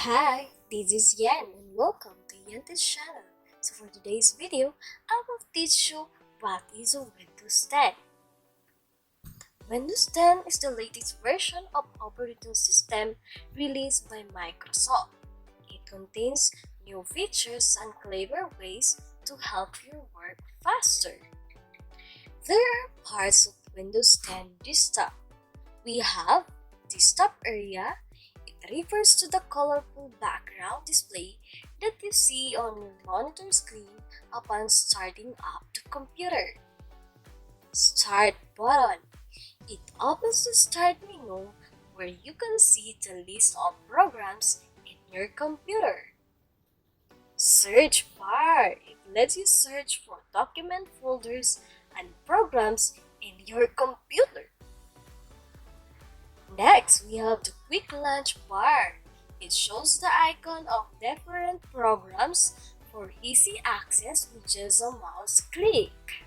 Hi, this is Yan and welcome to Yan's channel. So for today's video, I will teach you what is a Windows 10. Windows 10 is the latest version of operating system released by Microsoft. It contains new features and clever ways to help you work faster. There are parts of Windows 10 desktop. We have desktop area. It refers to the colorful background display that you see on your monitor screen upon starting up the computer. Start button. It opens the Start menu where you can see the list of programs in your computer. Search bar. It lets you search for document folders and programs in your computer. Next, we have the Quick Launch bar. It shows the icon of different programs for easy access with just a mouse click.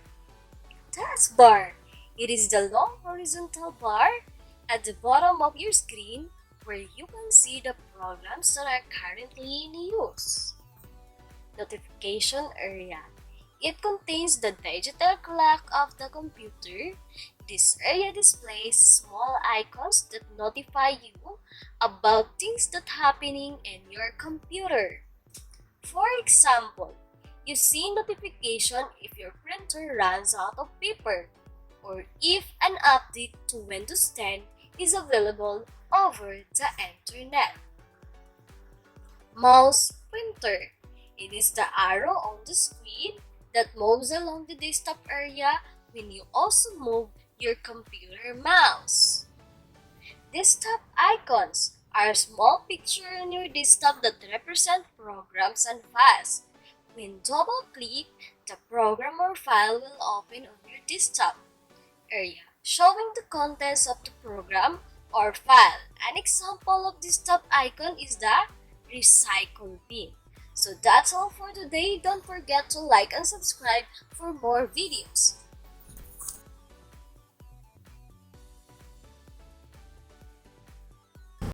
Taskbar. It is the long horizontal bar at the bottom of your screen where you can see the programs that are currently in use. Notification area. It contains the digital clock of the computer. This area displays small icons that notify you about things that are happening in your computer. For example, you see notification if your printer runs out of paper or if an update to Windows 10 is available over the internet. Mouse pointer. It is the arrow on the screen that moves along the desktop area when you also move your computer mouse. Desktop icons are a small picture on your desktop that represent programs and files. When double-click, the program or file will open on your desktop area, showing the contents of the program or file. An example of desktop icon is the recycle bin. So that's all for today. Don't forget to like and subscribe for more videos.